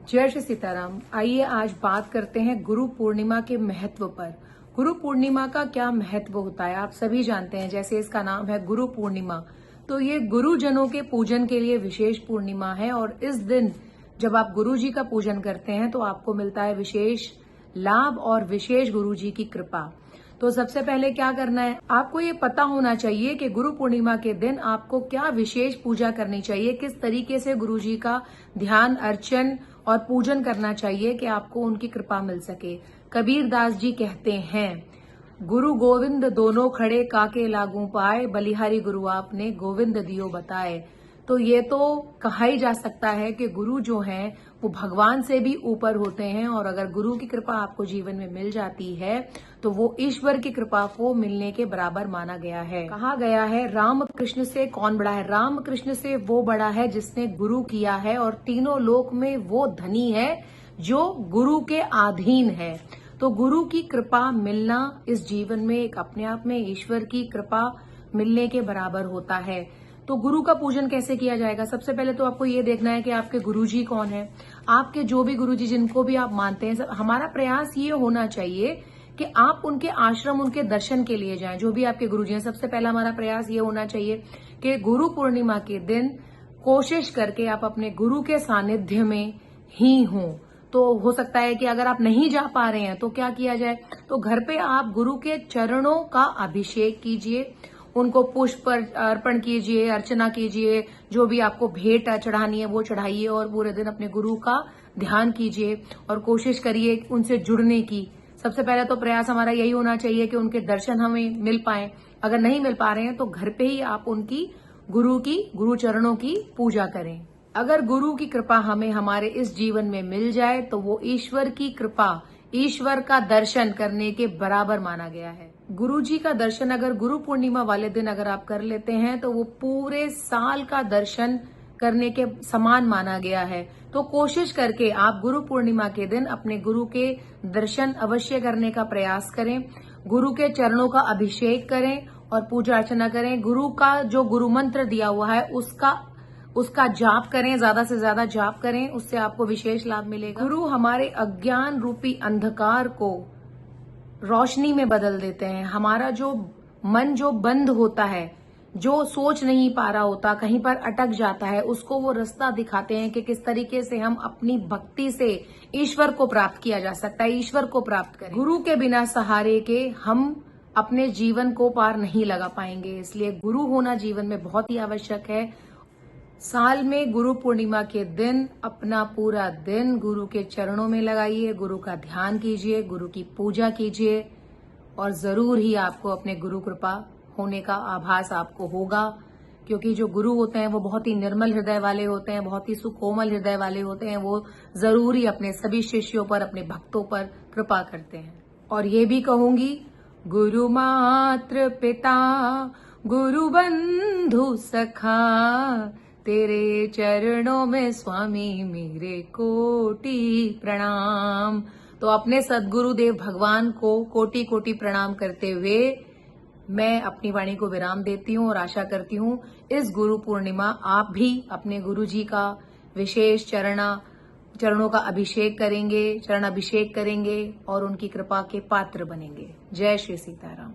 जय श्री सीताराम। आइए आज बात करते हैं गुरु पूर्णिमा के महत्व पर। गुरु पूर्णिमा का क्या महत्व होता है आप सभी जानते हैं। जैसे इसका नाम है गुरु पूर्णिमा, तो ये गुरुजनों के पूजन के लिए विशेष पूर्णिमा है। और इस दिन जब आप गुरु जी का पूजन करते हैं तो आपको मिलता है विशेष लाभ और विशेष गुरु जी की कृपा। तो सबसे पहले क्या करना है, आपको ये पता होना चाहिए कि गुरु पूर्णिमा के दिन आपको क्या विशेष पूजा करनी चाहिए, किस तरीके से गुरु जी का ध्यान अर्चन और पूजन करना चाहिए कि आपको उनकी कृपा मिल सके। कबीर दास जी कहते हैं, गुरु गोविंद दोनों खड़े काके लागू पाए, बलिहारी गुरु आपने गोविंद दियो बताए। तो ये तो कहा ही जा सकता है कि गुरु जो हैं वो भगवान से भी ऊपर होते हैं। और अगर गुरु की कृपा आपको जीवन में मिल जाती है तो वो ईश्वर की कृपा को मिलने के बराबर माना गया है। कहा गया है राम कृष्ण से कौन बड़ा है। राम कृष्ण से वो बड़ा है जिसने गुरु किया है, और तीनों लोक में वो धनी है जो गुरु के अधीन है। तो गुरु की कृपा मिलना इस जीवन में एक अपने आप में ईश्वर की कृपा मिलने के बराबर होता है। तो गुरु का पूजन कैसे किया जाएगा, सबसे पहले तो आपको ये देखना है कि आपके गुरुजी कौन है। आपके जो भी गुरुजी जिनको भी आप मानते हैं, हमारा प्रयास ये होना चाहिए कि आप उनके आश्रम, उनके दर्शन के लिए जाएं। जो भी आपके गुरुजी हैं, सबसे पहला हमारा प्रयास ये होना चाहिए कि गुरु पूर्णिमा के दिन कोशिश करके आप अपने गुरु के सानिध्य में ही हों। तो हो सकता है कि अगर आप नहीं जा पा रहे हैं तो क्या किया जाए, तो घर पे आप गुरु के चरणों का अभिषेक कीजिए, उनको पुष्प अर्पण कीजिए, अर्चना कीजिए, जो भी आपको भेंट चढ़ानी है वो चढ़ाइए, और पूरे दिन अपने गुरु का ध्यान कीजिए और कोशिश करिए उनसे जुड़ने की। सबसे पहले तो प्रयास हमारा यही होना चाहिए कि उनके दर्शन हमें मिल पाए। अगर नहीं मिल पा रहे हैं तो घर पे ही आप उनकी गुरु चरणों की पूजा करें। अगर गुरु की कृपा हमें हमारे इस जीवन में मिल जाए तो वो ईश्वर की कृपा, ईश्वर का दर्शन करने के बराबर माना गया है। गुरु जी का दर्शन अगर गुरु पूर्णिमा वाले दिन अगर आप कर लेते हैं तो वो पूरे साल का दर्शन करने के समान माना गया है। तो कोशिश करके आप गुरु पूर्णिमा के दिन अपने गुरु के दर्शन अवश्य करने का प्रयास करें, गुरु के चरणों का अभिषेक करें और पूजा अर्चना करें। गुरु का जो गुरु मंत्र दिया हुआ है उसका जाप करें, ज्यादा से ज्यादा जाप करें, उससे आपको विशेष लाभ मिलेगा। गुरु हमारे अज्ञान रूपी अंधकार को रोशनी में बदल देते हैं। हमारा जो मन जो बंद होता है, जो सोच नहीं पा रहा होता, कहीं पर अटक जाता है, उसको वो रास्ता दिखाते हैं कि किस तरीके से हम अपनी भक्ति से ईश्वर को प्राप्त किया जा सकता है, ईश्वर को प्राप्त करें। गुरु के बिना सहारे के हम अपने जीवन को पार नहीं लगा पाएंगे, इसलिए गुरु होना जीवन में बहुत ही आवश्यक है। साल में गुरु पूर्णिमा के दिन अपना पूरा दिन गुरु के चरणों में लगाइए, गुरु का ध्यान कीजिए, गुरु की पूजा कीजिए, और जरूर ही आपको अपने गुरु कृपा होने का आभास आपको होगा। क्योंकि जो गुरु होते हैं वो बहुत ही निर्मल हृदय वाले होते हैं, बहुत ही सुकोमल हृदय वाले होते हैं। वो जरूर ही अपने सभी शिष्यों पर, अपने भक्तों पर कृपा करते हैं। और ये भी कहूंगी, गुरु मात्र पिता गुरु बंधु सखा, तेरे चरणों में स्वामी मेरे कोटि प्रणाम। तो अपने सद्गुरुदेव भगवान को कोटि कोटि प्रणाम करते हुए मैं अपनी वाणी को विराम देती हूँ और आशा करती हूँ इस गुरु पूर्णिमा आप भी अपने गुरु जी का विशेष चरणों का अभिषेक करेंगे, चरण अभिषेक करेंगे और उनकी कृपा के पात्र बनेंगे। जय श्री सीताराम।